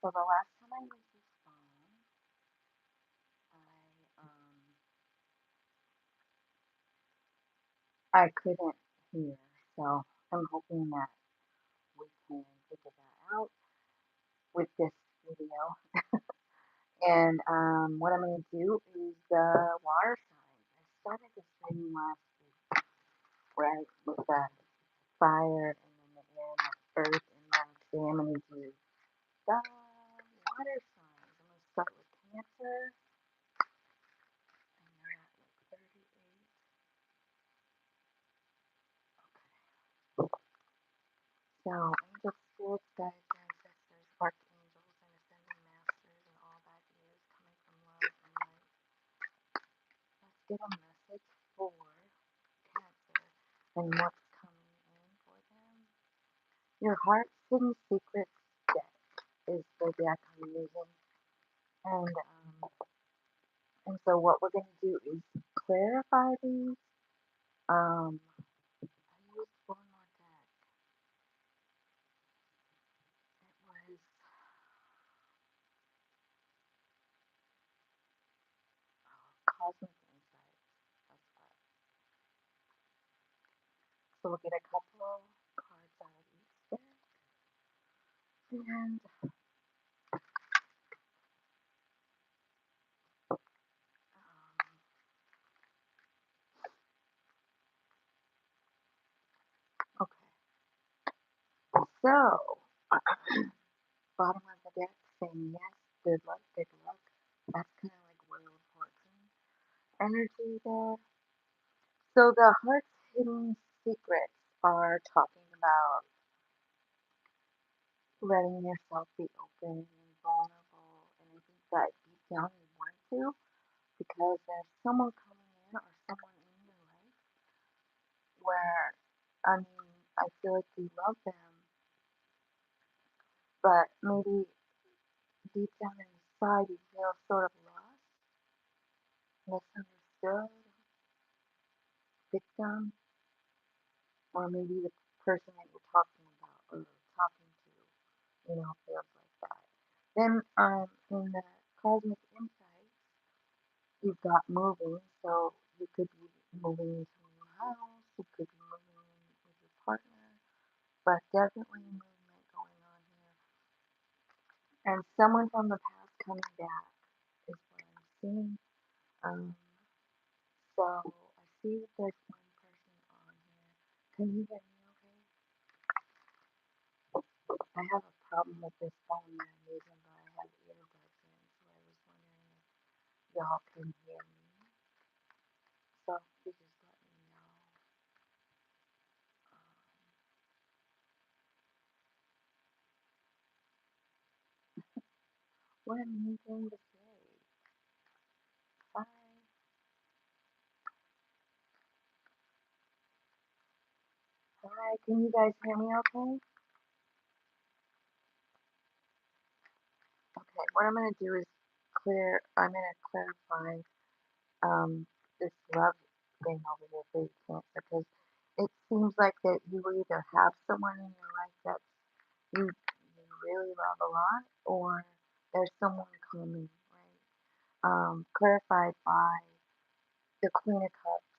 So the last time I used this phone, I couldn't hear. So I'm hoping that we can figure that out with this video. And what I'm going to do is the water signs. I started this training last week, right, with the fire and then the air and the earth and Mars. Today I'm going to do the water signs. I'm going to start with Cancer, and they're at like 38. So, angel spirits, guides, ancestors, archangels, and ascended masters, and all that is coming from love and light. Let's get a message for Cancer and what's coming in for them. Your heart's hidden secrets deck is the deck I'm using, and so what we're going to do is clarify these. I used one more deck. It was Cosmic Insight. That's what. So we'll get a couple cards out of each deck, and okay. So bottom of the deck saying yes, good luck, big luck. That's kind of like Wheel of Fortune energy there. So the heart's hidden secrets are talking about letting yourself be open and vulnerable. And I think that deep down you want to, because there's someone coming in or someone in your life where, I mean, I feel like you love them, but maybe deep down inside you feel sort of lost, misunderstood, victim, or maybe the person that you're talking about or talking to, feels like that. Then in the cosmic insight, you've got moving, so you could be moving into a new house, you could be moving in with your partner, but definitely movement going on here. And someone from the past coming back is what I'm seeing. Um, so I see that there's one person on here. Can you hear me okay? I have a problem with this phone that I'm using, but I have earbuds in, so I was wondering if y'all can hear me. So you just let me know. What a mean thing to say. Hi. Hi, can you guys hear me okay? Okay, what I'm going to do is I'm going to clarify this love thing over here for you, Cancer, because it seems like that you either have someone in your life that you really love a lot, or there's someone coming, right? Clarified by the Queen of Cups,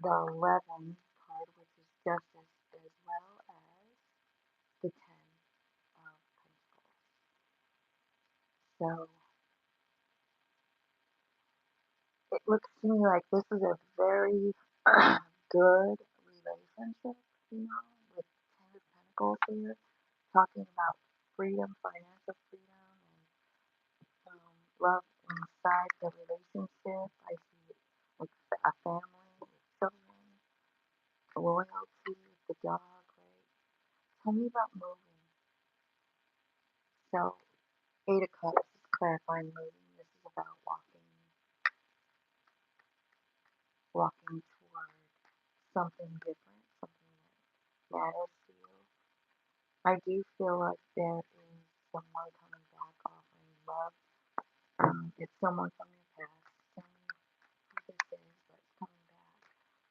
the 11 card, which is Justice, as well as the 10 of Pentacles. So it looks to me like this is a very good relationship, with Ten of Pentacles here, talking about freedom, financial freedom, and love inside the relationship. I see like a family with children, loyalty with the dog, right? Tell me about moving. So, Eight of Cups is clarifying moving. This is about walking toward something different, something that matters to you. I do feel like there is someone coming back offering love. It's someone from your past. Tell me who this is that's coming back.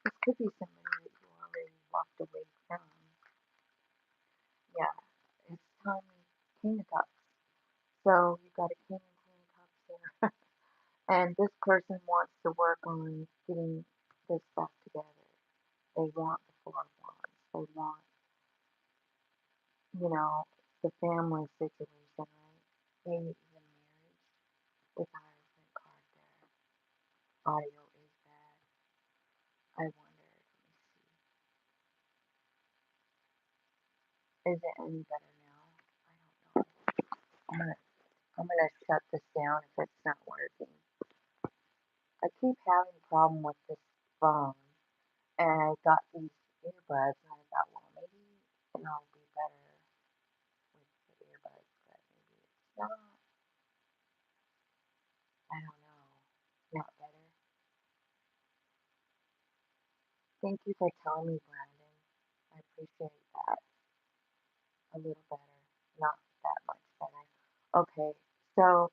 This could be somebody that you already walked away from. Yeah, it's telling me King of Cups. So you got a king and queen of cups here. And this person wants to work on getting this stuff together. They want the four of wands. They want, you know, the family situation, right? Maybe even marriage with the Hierophant card there. Audio is bad. I wonder, let me see. Is it any better now? I don't know. I'm gonna I'm gonna shut this down if it's not working. I keep having a problem with this phone, and I got these earbuds, and I thought, well, maybe it'll be better with the earbuds, but maybe it's not. I don't know. Not better. Thank you for telling me, Brandon. I appreciate that. A little better, not that much better. Okay, so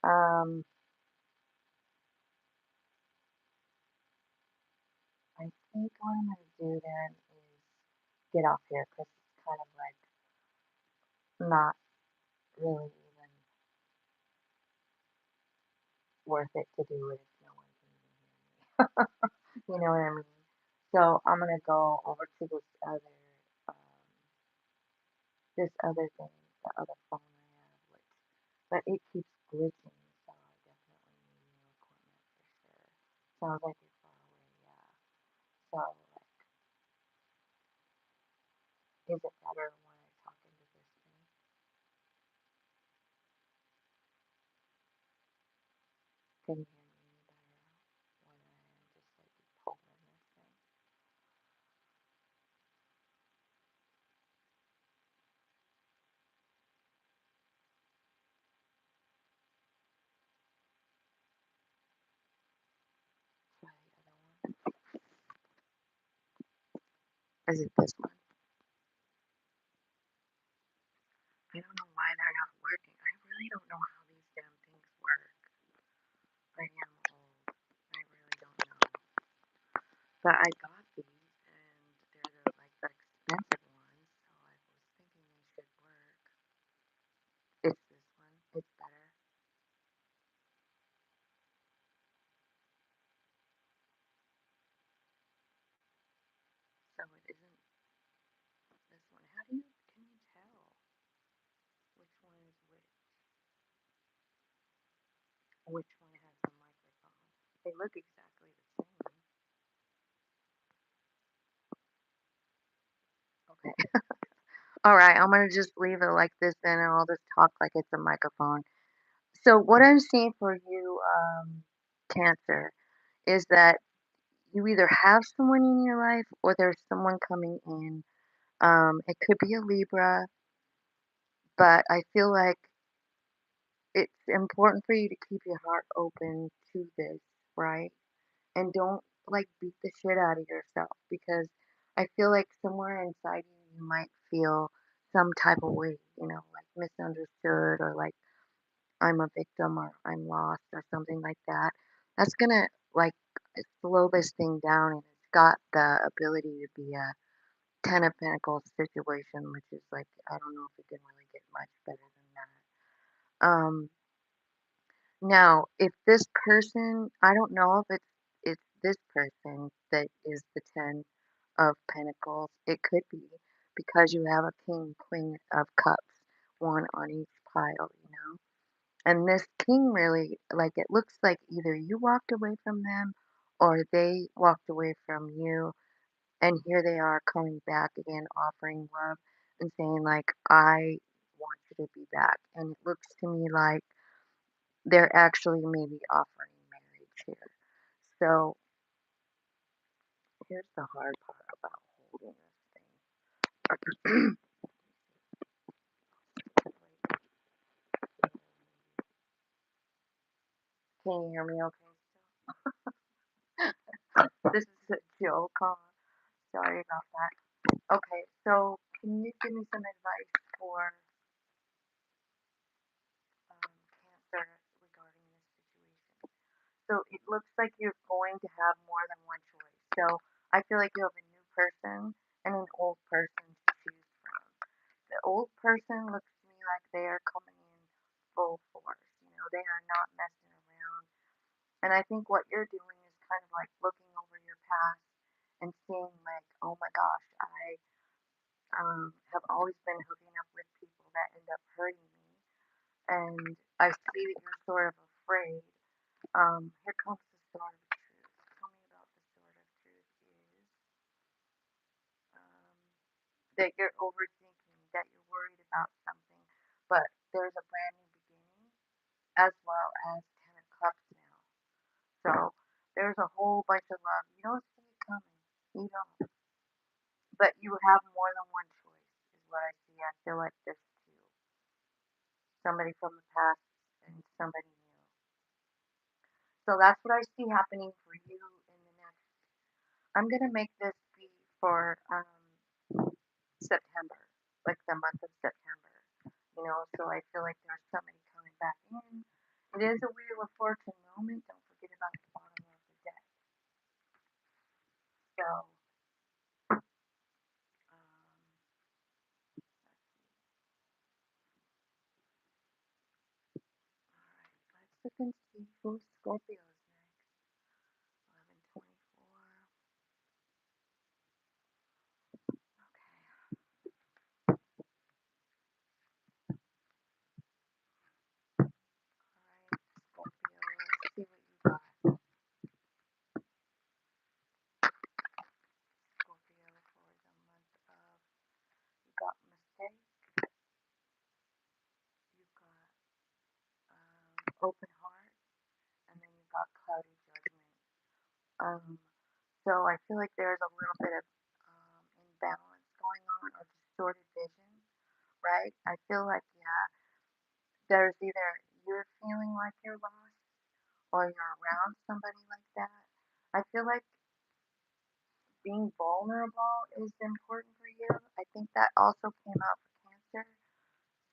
um, I think what I'm gonna do then is get off here because it's kind of like not really even worth it to do it if no one can even hear me. You know what I mean? So I'm gonna go over to um, this other thing, the other phone I have, which, but it keeps glitching, so I definitely need new equipment for sure. Sounds like you're far away, yeah. So, like, is it better when I talk into this thing? Can you hear me any better when I am just like holding this thing? Try the other one. Is it this one? I don't know why they're not working. I really don't know how these damn things work. I am old. I really don't know. But I got these and they're the expensive ones, so I was thinking they should work. It's this one. It's better. So it isn't this one. How do you can you tell which one is which? Which one has the microphone? They look exactly the same. Okay. All right, I'm gonna just leave it like this then and I'll just talk like it's a microphone. So what I'm seeing for you, Cancer, is that you either have someone in your life or there's someone coming in. It could be a Libra, but I feel like it's important for you to keep your heart open to this, right? And don't like beat the shit out of yourself because I feel like somewhere inside you, you might feel some type of way, like misunderstood or like I'm a victim or I'm lost or something like that. That's gonna like slow this thing down and it's got the ability to be a Ten of Pentacles situation, which is like I don't know if it can really get much better than that. Now, if this person, I don't know if it's this person that is the Ten of Pentacles. It could be because you have a King, Queen of Cups, one on each pile. And this king really, like, it looks like either you walked away from them or they walked away from you. And here they are coming back again, offering love and saying, like, I want you to be back. And it looks to me like they're actually maybe offering marriage here. So here's the hard part about holding this thing. Can you hear me okay still? This is a joke, huh? Sorry about that. Okay, so can you give me some advice for Cancer regarding this situation? So it looks like you're going to have more than one choice. So I feel like you have a new person and an old person to choose from. The old person looks to me like they are coming in full force. They are not messing around. And I think what you're doing is kind of like looking over your past and seeing like, oh my gosh, I have always been hooking up with people that end up hurting me. And I see that you're sort of afraid. Here comes the sword of truth. Tell me about the sword of truth is um, that you're overthinking, that you're worried about something, but there's a brand new beginning as well as 10 of cups now. So there's a whole bunch of love. You don't see it coming. You don't. But you have more than one choice, is what I see. I feel like there's two. Somebody from the past and somebody new. So that's what I see happening for you in the next. I'm gonna make this be for September, like the month of September. So I feel like there's somebody coming back in. It is a Wheel of Fortune moment. Don't forget about the bottom of the deck. So, alright, let's look and see who Scorpios next. 1124. Okay, alright, Scorpio, let's see what you got. Scorpio for the month of, you got mistake, you got open heart, and then you got cloudy judgment. Um, so I feel like there's a little bit of imbalance going on or distorted vision, right? I feel like, yeah, there's either you're feeling like you're lost or you're around somebody like that. I feel like being vulnerable is important for you. I think that also came out for Cancer.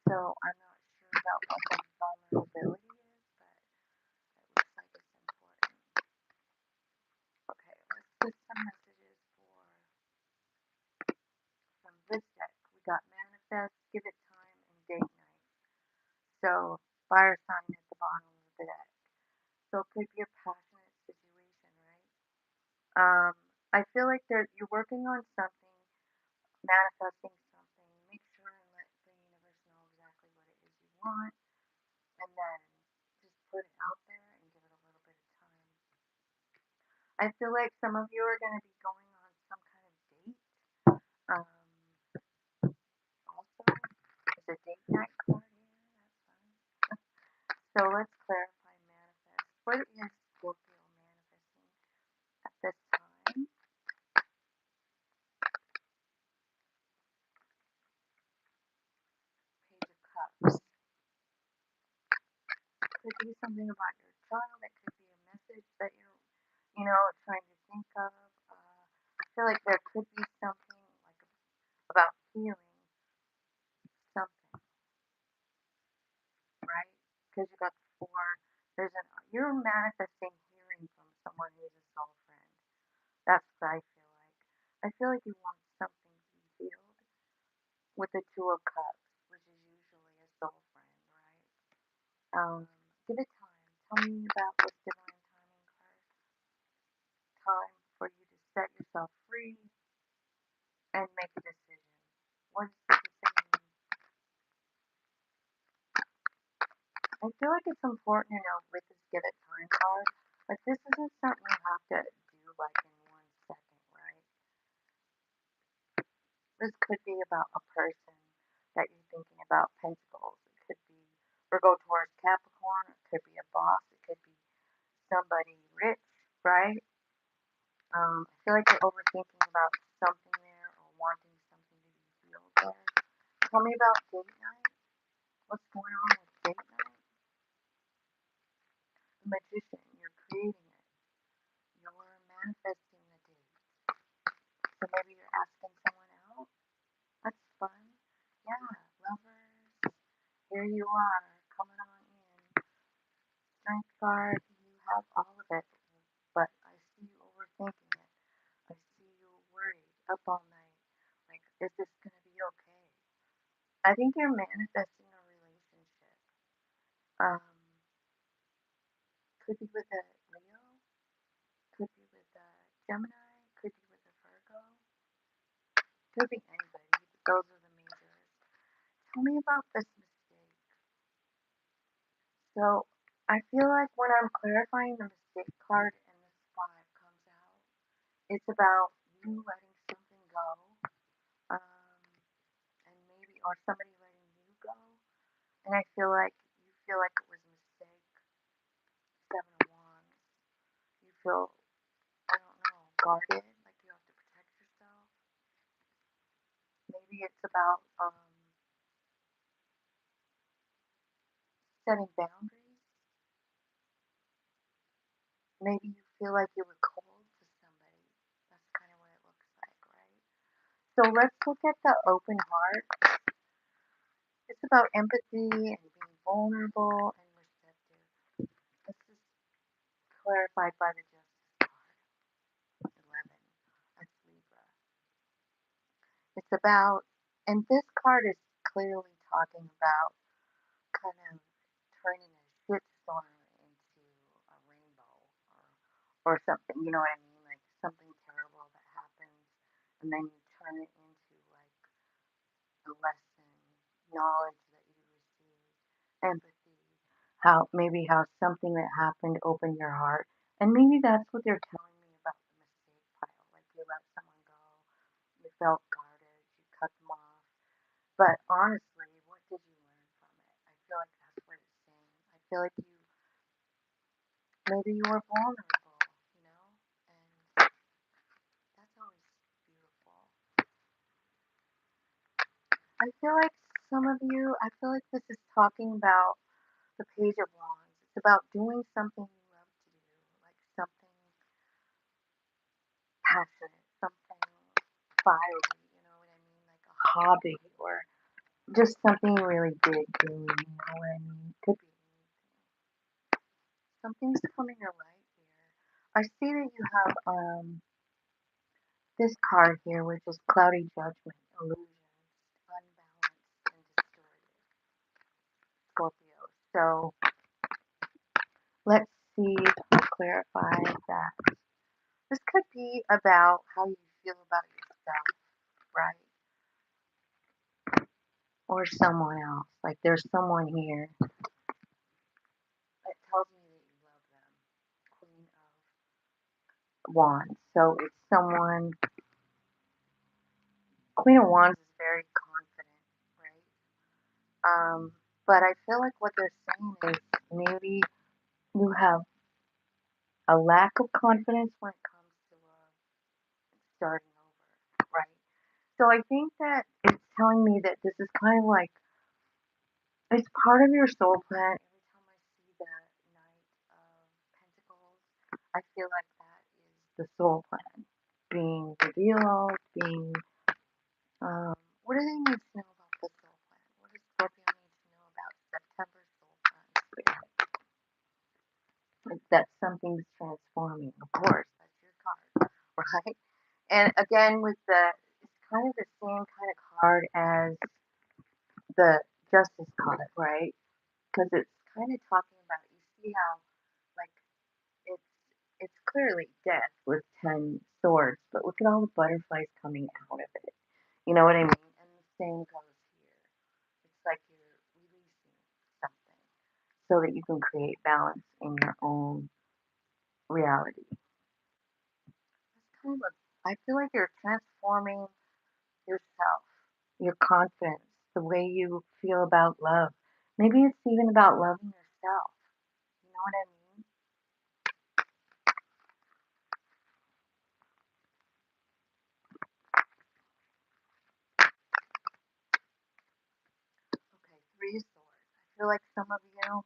So I'm not sure about what the vulnerability is, but it looks like it's important. Okay, let's get some messages from this deck. We got manifest, give it time, and date night. So fire sign at the bottom of the deck. So it could be a passionate situation, right? Um, I feel like you're working on something, manifesting something. Make sure and let the universe know exactly what it is you want, and then just put it out there and give it a little bit of time. I feel like some of you are going to be going on some kind of date. Um, also, there's a date night card here. That's fun. So let's clarify manifest. What is Scorpio manifesting at this time? Page of Cups. Could be something about your child. It could be a message that you're trying to think of. I feel like there could be something like about healing something, right? Because you got the four. You're manifesting hearing from someone who's a soul friend. That's what I feel like. I feel like you want something to be healed with the Two of Cups, which is usually a soul friend, right? Give it time. Tell me about this divine timing card. Time for you to set yourself free and make a decision. What is the decision? I feel like it's important to know with this give it time card, like this isn't something you have to do like in 1 second, right? This could be about a person that you're thinking about, Pentacles. It could be Virgo, Taurus, Capricorn. It could be a boss. It could be somebody rich, right? I feel like you're overthinking about something there or wanting something to be healed there. Tell me about date night. What's going on with date night? The Magician. You're creating it. You're manifesting the date. So maybe you're asking someone out. That's fun. Yeah, lovers. Here you are, coming on in. Strength card. You have all of it. But I see you overthinking it. I see you worried, up all night. Like, is this going to be okay? I think you're manifesting a relationship. Um, could be with a Leo, could be with a Gemini, could be with a Virgo, could be anybody. Those are the majors. Tell me about this mistake. So I feel like when I'm clarifying the mistake card and this five comes out, it's about you letting something go, and maybe or somebody letting you go. And I feel like you feel like it was a mistake. Seven of Wands. You feel, I don't know, guarded, like you have to protect yourself. Maybe it's about setting boundaries. Maybe you feel like you were cold to somebody. That's kind of what it looks like, right? So let's look at the open heart. It's about empathy and being vulnerable and receptive. This is clarified by the Justice card, 11. That's Libra. It's about, and this card is clearly talking about kind of turning a shitstorm into a rainbow or something, you know what I mean? Like something terrible that happens and then you turn it into like a lesson, knowledge that you receive, empathy, how something that happened opened your heart. And maybe that's what they're telling me about the mistake pile. Like you let someone go, you felt guarded, you cut them off. But honestly, what did you learn from it? I feel like that's what it's saying. I feel like maybe you were vulnerable, you know, and that's always beautiful. I feel like I feel like this is talking about the Page of Wands. It's about doing something you love to do, like something passionate, something fiery, you know what I mean? Like a hobby or just something you really dig doing, you know what I mean? Could be something's coming your light here. I see that you have this card here, which is Cloudy Judgment, Illusions, Unbalanced, and Distorted, Scorpio. So let's see if we clarify that. This could be about how you feel about yourself, right? Or someone else. Like there's someone here that tells me that you love them. Queen of Wands. So it's someone, Queen of Wands is very confident, right? But I feel like what they're saying is maybe you have a lack of confidence when it comes to starting over, right? So I think that it's telling me that this is kind of like it's part of your soul plan. Every time I see the Knight of Pentacles, I feel like that is the soul plan being revealed, being what do they need to know about the soul plan? What does Scorpio need to know about September soul plan? Like that something's transforming. Of course, that's your card, right? And again, it's kind of the same kind of card as the Justice card, right? Because it's kind of talking about, you see how, like, it's it's clearly death with 10 swords, but look at all the butterflies coming out of it. You know what I mean? And the same goes here. It's like you're releasing something so that you can create balance in your own reality. It's kind of I feel like you're transforming yourself, your confidence, the way you feel about love. Maybe it's even about loving yourself. You know what I mean? Okay, Three of Swords. I feel like some of you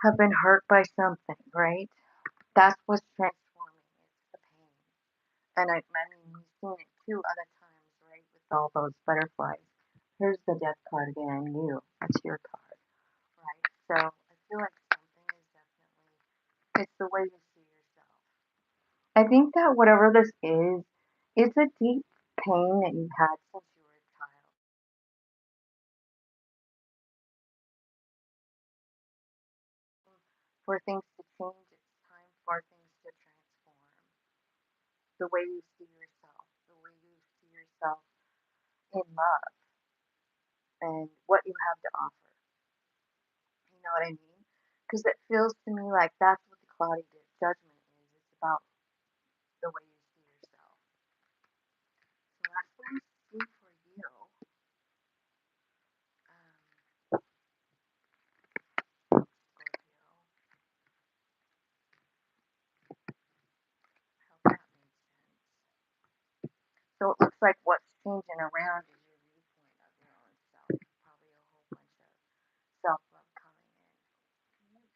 have been hurt by something, right? That's what's transforming. It's the pain. And I mean, we've seen it too other times, right? With all those butterflies. Here's the Death card again. You. That's your card, right? So I feel like something is definitely. It's the way you see yourself. I think that whatever this is, it's a deep pain that you've had since you were a child. for things to change. It's time for things to transform. The way you see yourself, the way you see yourself in love, and what you have to offer. You know what I mean? Because it feels to me like that's what the cloudy judgment is. It's about the way you see yourself. So that's what I see for you. Scorpio. Hope that made sense. So it looks like what's changing around is your viewpoint of your own self. Probably a whole bunch of self-love coming in. Okay.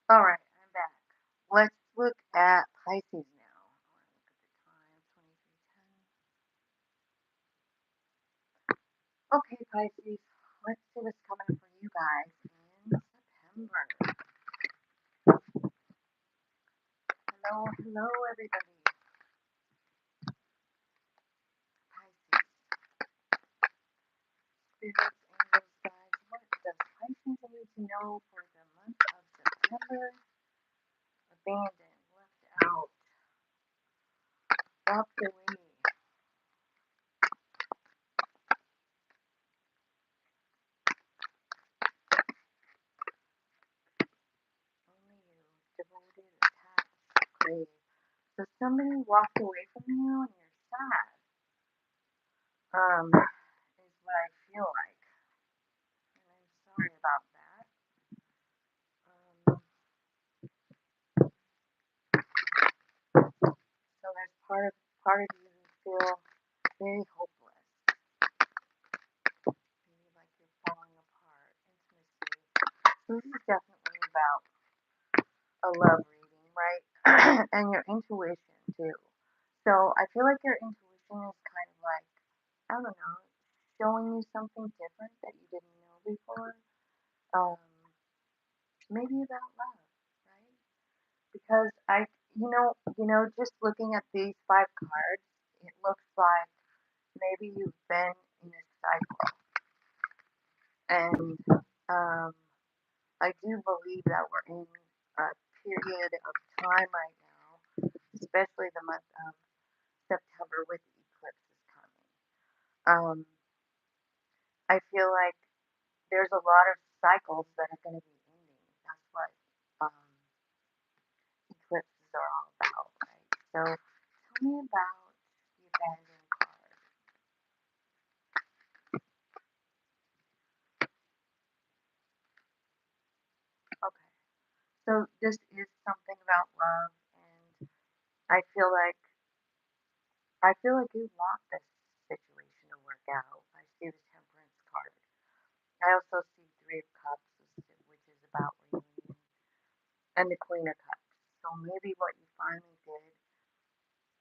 All right, I'm back. Let's look at Pisces now. I want to look at the time, 23:10. Okay, Pisces. Let's see what's coming for you guys in September. Hello, hello, everybody. Pisces. Spirits, angels, guides. What does Pisces need to know for the month of September? Abandoned, left out, walked away. Only you, devoted, attached, crave. So somebody walked away from you and you're sad. Is what I feel like. And I'm sorry about that. So there's part of you who feel very hopeless. Maybe like you're falling apart. Intimacy. So this is definitely about a love reading, right? And your intuition too. So I feel like your intuition is kind of like, I don't know, showing you something different that you didn't know before. Um, Maybe about love, right? Because just looking at these 5 cards, it looks like maybe you've been in a cycle, and I do believe that we're in a period of time right now, especially the month of September with the eclipses coming. Um, I feel like there's a lot of cycles that are going to be ending. That's what eclipses So tell me about the abandoned card. Okay. So this is something about love, and I feel like you want this situation to work out. I see the Temperance card. I also see Three of Cups, which is about reunion, and the Queen of Cups. So maybe what you finally did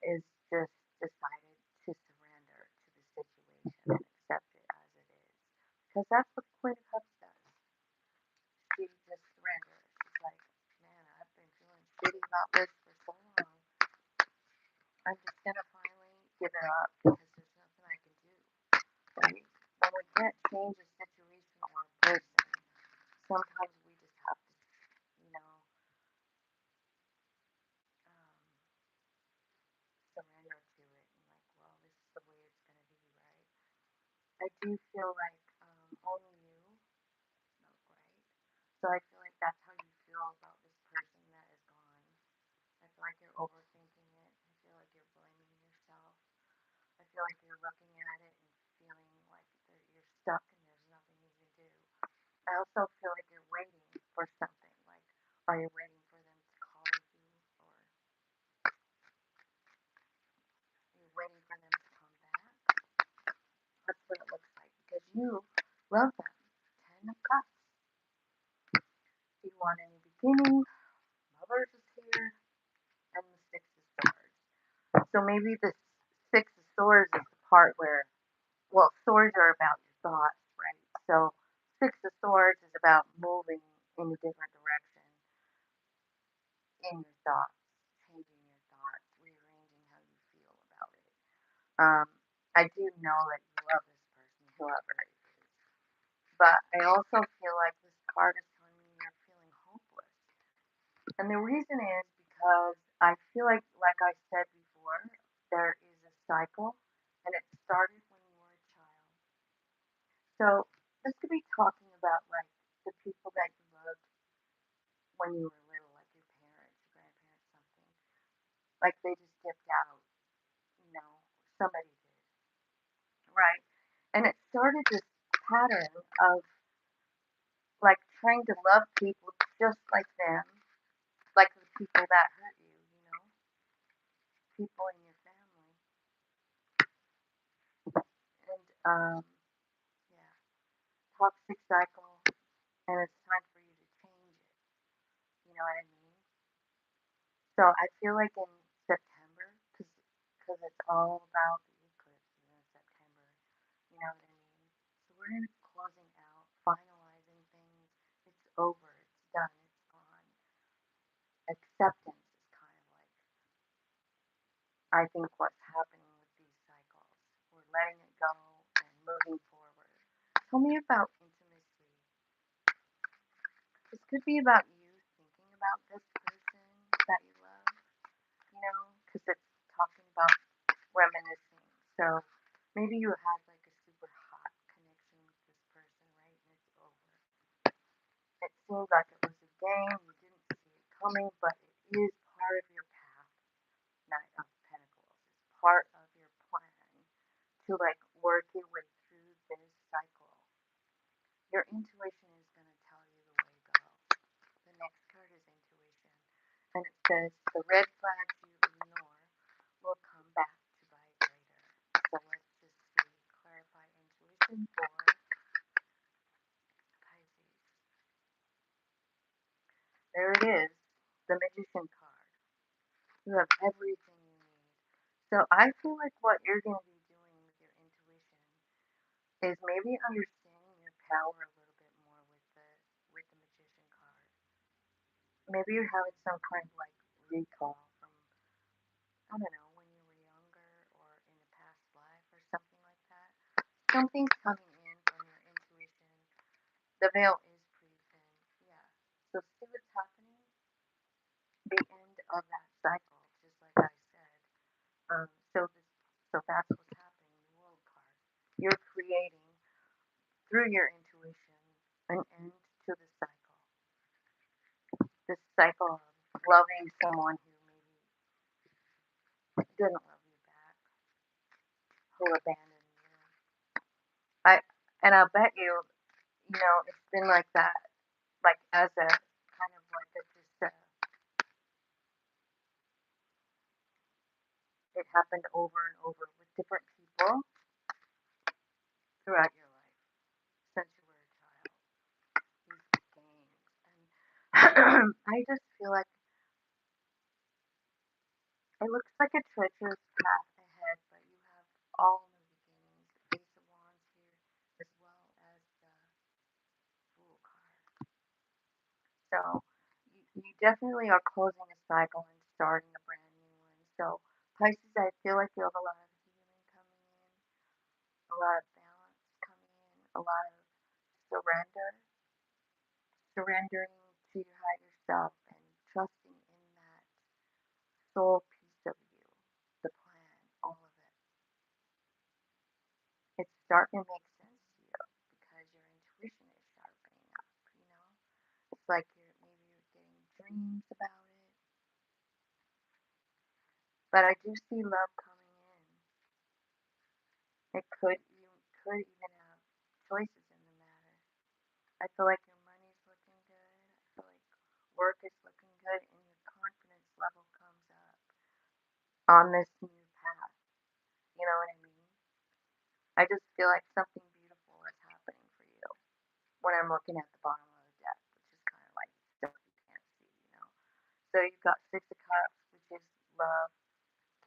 is just decided to surrender to the situation and accept it as it is. Because that's what the Queen of Cups does. She just surrenders. She's like, man, I've been feeling shitty about this for so long. I'm just gonna finally give it up because there's nothing I can do. Right? When we can't change a situation or a person, sometimes we just have to, you know, surrender to it and like, well, this is the way it's gonna be, right? I do feel like only you know, right? So I feel like that's how you feel about this person that is gone. I feel like you're overthinking it. I feel like you're blaming yourself. I feel like you're looking at it and feeling like you're stuck and there's nothing you can do. I also feel like you're waiting for something. Like, are you waiting for them to call you, or are you waiting for them to come back? That's what it looks like because you love them. Ten of Cups. You want a new beginning. Lovers is here, and the Six of Swords. So maybe the Six of Swords is the part where, well, swords are about your thoughts, right? So Six of Swords is about moving in a different direction in your thoughts, changing your thoughts, rearranging how you feel about it. Um, I do know that you love this person, whoever it is, but I also feel like this card is telling me you're feeling hopeless. And the reason is because I feel like I said before, there is a cycle, and it started when you were a child. So this could be talking about like the people that you loved when you were little, like your parents, your grandparents, something. Like they just dipped out, you know, somebody did, right? And it started this pattern of like trying to love people just like them, like the people that hurt you, you know, people in your family. And yeah, toxic cycle, and it's time for you to change it. You know what I mean? So I feel like in September, because it's all about the eclipses in September. You know what I mean? So we're in closing out, finalizing things. It's over. It's done. It's gone. Acceptance is kind of like I think what's happening with these cycles. We're letting it go and moving forward. Tell me about intimacy. This could be about you thinking about this person that you love, you know, because it's talking about reminiscing. So maybe you had like a super hot connection with this person, right? And it's over. It seems like it was a game, you didn't see it coming, but it is part of your path. Knight of Pentacles. It's part of your plan to like work your way through this cycle. Your intuition is going to tell you the way to go. The next card is intuition, and it says the red flags you ignore will come back to bite later. So let's just see, clarify intuition for Pisces. There it is, the Magician card. You have everything you need. So I feel like what you're going to be doing with your intuition is maybe understanding your power a little bit more with the Magician card. Maybe you're having some kind of like recall from I don't know when you were younger or in a past life or something like that. Something's coming in from your intuition. The veil is pretty thin, yeah. So see what's happening. The end of that cycle, just like I said. So that's what's happening. The World card. You're creating through your intuition an end to the cycle. This cycle of loving someone who maybe didn't love you back, who abandoned you. I and I'll bet you, it's been like that, like as a kind of like a just it happened over and over with different people throughout your life since you were a child. These games, and I just feel like it looks like a treacherous path ahead, but you have all new beginnings, the Ace of Wands here, as well as the Fool card. So you definitely are closing a cycle and starting a brand new one. So Pisces, I feel like you have a lot of healing coming in, a lot of balance coming in, a lot of surrendering to your higher self and trusting in that soul piece of you, the plan, all of it. It's starting to make sense to you because your intuition is sharpening up. It's like maybe you're getting dreams about it. But I do see love coming in. You could even have choices in the matter. I feel like your money's looking good. I feel like work is looking good and your confidence level comes up on this new path. You know what I mean? I just feel like something beautiful is happening for you when I'm looking at the bottom of the deck, which is kind of like stuff you can't see. So you've got Six of Cups, which is love,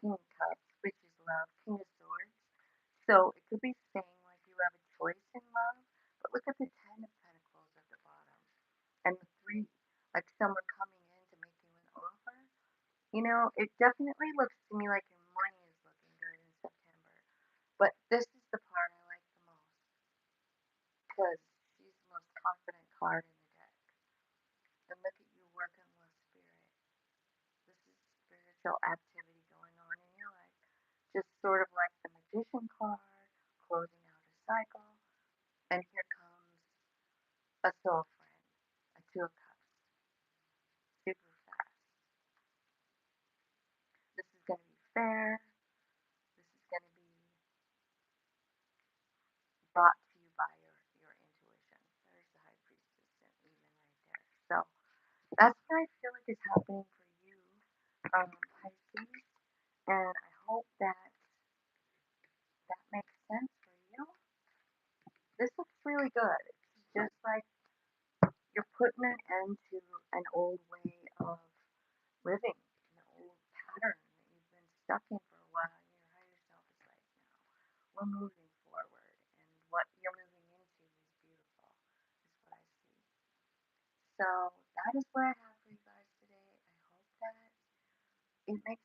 King of Cups, which is love, King of Swords. So it could be saying like you have a choice in love, but look at the Ten of Pentacles at the bottom and the Three, like someone coming in to make you an offer. It definitely looks to me like your money is looking good in September. But this is the part I like the most because she's the most confident card in the deck. And look at you working with spirit. This is spiritual activity going on in your life. Just sort of like the Magician card, closing out a cycle. And here comes a soul friend, a Two of Cups, super fast. This is going to be fair. This is going to be brought to you by your intuition. There's the High Priestess even right there. So that's what I feel like is happening for you, Pisces. And I hope that makes sense for you. This looks really good. It's just like you're putting an end to an old way of living, an old pattern that you've been stuck in for a while, and your higher self is like, no, we're moving forward, and what you're moving into is beautiful, is what I see. So that is what I have for you guys today. I hope that it makes